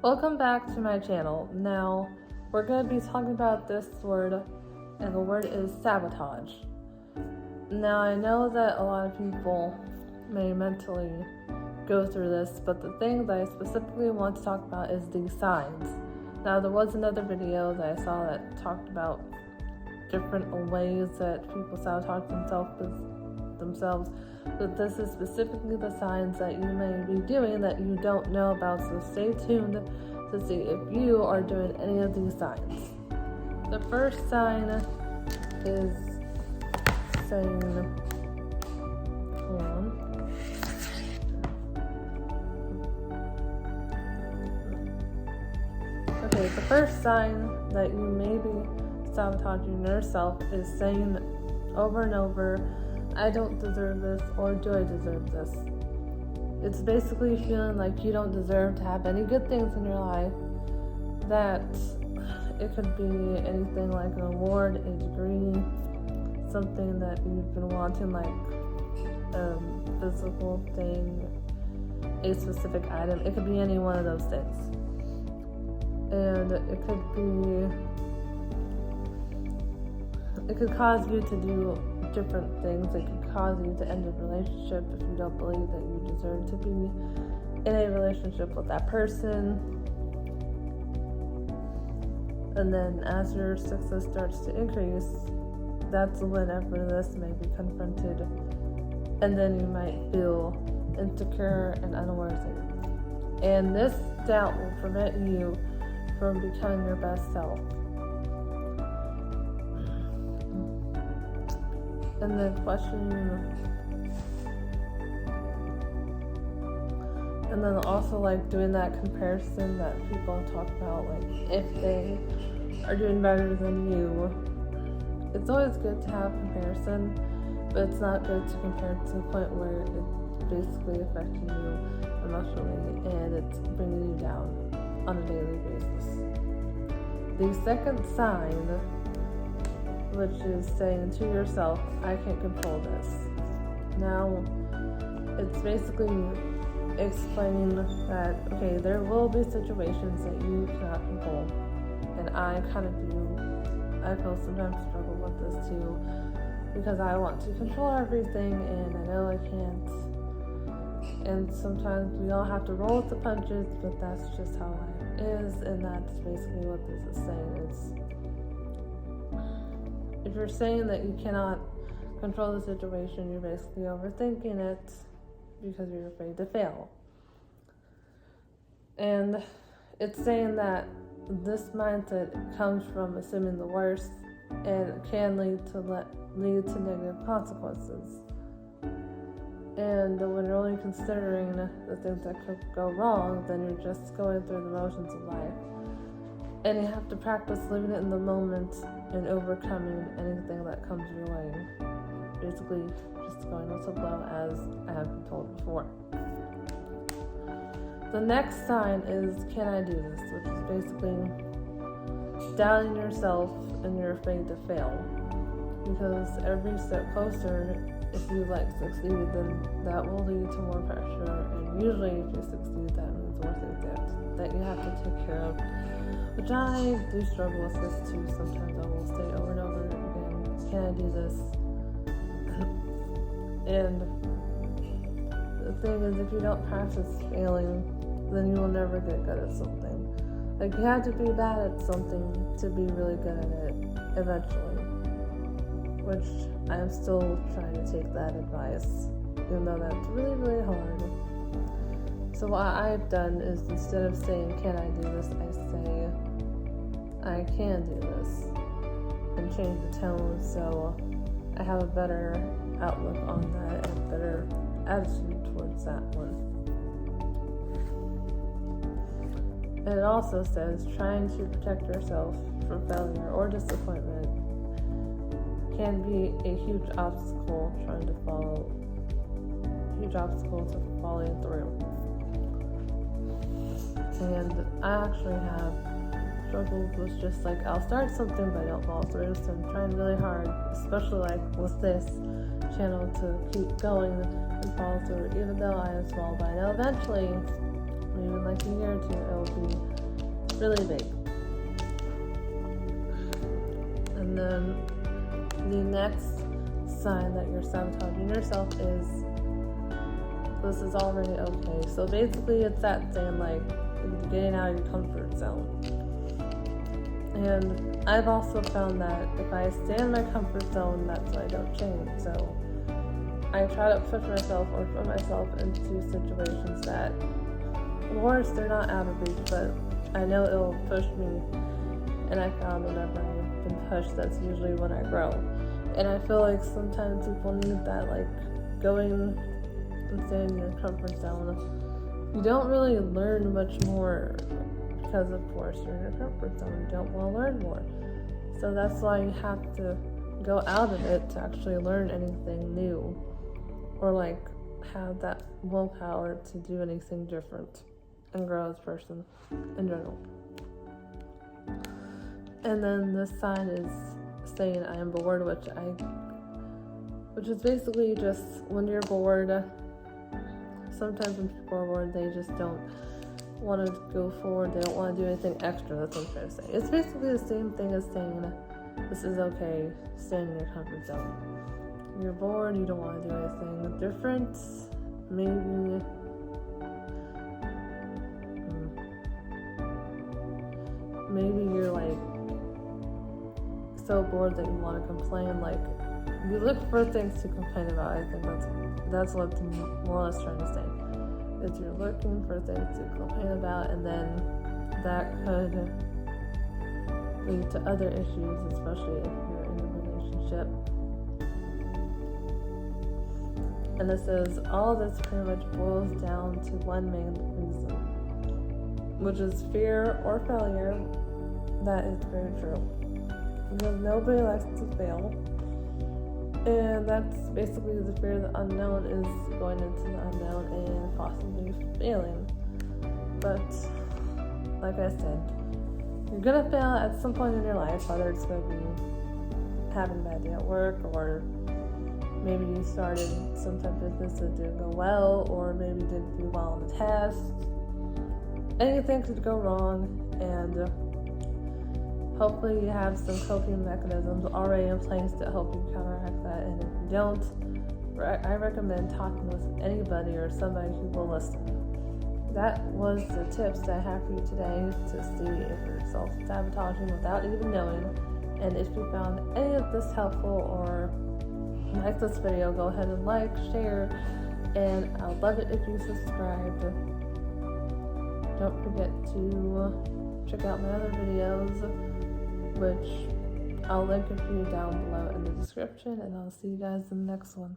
Welcome back to my channel. Now, we're going to be talking about this word, and the word is sabotage. Now, I know that a lot of people may mentally go through this, but the thing that I specifically want to talk about is these signs. Now, there was another video that I saw that talked about different ways that people sabotage themselves, but this is specifically the signs that you may be doing that you don't know about, so stay tuned to see if you are doing any of these signs. The first sign is saying, hold on. Okay, the first sign that you may be sabotaging yourself is saying over and over, I don't deserve this, or do I deserve this? It's basically feeling like you don't deserve to have any good things in your life. That it could be anything like an award, a degree, something that you've been wanting, like a physical thing, a specific item. It could be any one of those things. And it could cause you to do different things. It could cause you to end a relationship if you don't believe that you deserve to be in a relationship with that person. And then as your success starts to increase, that's whenever this may be confronted. And then you might feel insecure and unworthy. And this doubt will prevent you from becoming your best self. And then and then also like doing that comparison that people talk about, like if they are doing better than you. It's always good to have comparison, but it's not good to compare to the point where it's basically affecting you emotionally and it's bringing you down on a daily basis. The second sign, which is saying to yourself, I can't control this. Now, it's basically explaining that, okay, there will be situations that you cannot control. And I kind of do. I feel sometimes struggle with this too, because I want to control everything and I know I can't. And sometimes we all have to roll with the punches, but that's just how life is, and that's basically what this is saying. If you're saying that you cannot control the situation, you're basically overthinking it because you're afraid to fail. And it's saying that this mindset comes from assuming the worst and can lead to negative consequences. And when you're only considering the things that could go wrong, then you're just going through the motions of life. And you have to practice living it in the moment and overcoming anything that comes your way. Basically, just going with the flow, as I have been told before. The next sign is, can I do this? Which is basically doubting yourself and you're afraid to fail. Because every step closer, if you succeed, then that will lead to more pressure. And usually if you succeed, that means more things that you have to take care of. Which I do struggle with this too. Sometimes I will say over and over again, can I do this? And the thing is, if you don't practice failing, then you will never get good at something. Like, you have to be bad at something to be really good at it eventually. Which I'm still trying to take that advice, even though that's really, really hard. So what I've done is, instead of saying, can I do this, I say, I can do this, and change the tone so I have a better outlook on that and a better attitude towards that one. And it also says trying to protect yourself from failure or disappointment can be a huge obstacle to following through. And I actually have struggled with just I'll start something but I don't follow through, so I'm trying really hard, especially with this channel, to keep going and follow through, even though I am small. But I know eventually maybe in like a year or two, it'll be really big. And then the next sign that you're sabotaging yourself is this is already okay. So basically it's that saying like getting out of your comfort zone. And I've also found that if I stay in my comfort zone, that's why I don't change. So I try to push myself or put myself into situations that, of course, they're not out of reach, but I know it'll push me. And I found whenever I've been pushed, that's usually when I grow. And I feel like sometimes people need that, like going and staying in your comfort zone. You don't really learn much more because, of course, you're in your comfort zone. You don't want to learn more. So that's why you have to go out of it to actually learn anything new, or like have that willpower to do anything different and grow as a person in general. And then this sign is saying I am bored, which is basically just when you're bored. Sometimes when people are bored, they just don't want to go forward. They don't want to do anything extra. That's what I'm trying to say. It's basically the same thing as saying this is okay, staying in your comfort zone. You're bored, you don't want to do anything different. Maybe you're like so bored that you want to complain. Like you look for things to complain about. I think that's what I'm more or less trying to say. Is you're looking for things to complain about, and then that could lead to other issues, especially if you're in a relationship. And it says all this pretty much boils down to one main reason, which is fear or failure. That is very true. Because nobody likes to fail. And that's basically the fear of the unknown, is going into the unknown and possibly failing. But, like I said, you're going to fail at some point in your life, whether it's going to be having a bad day at work, or maybe you started some type of business that didn't go well, or maybe you didn't do well on the test. Anything could go wrong, and hopefully you have some coping mechanisms already in place to help you counteract that. And if you don't, I recommend talking with anybody or somebody who will listen. That was the tips that I have for you today to see if you're self-sabotaging without even knowing. And if you found any of this helpful or like this video, go ahead and like, share, and I'd love it if you subscribed. Don't forget to check out my other videos, which I'll link a few down below in the description, and I'll see you guys in the next one.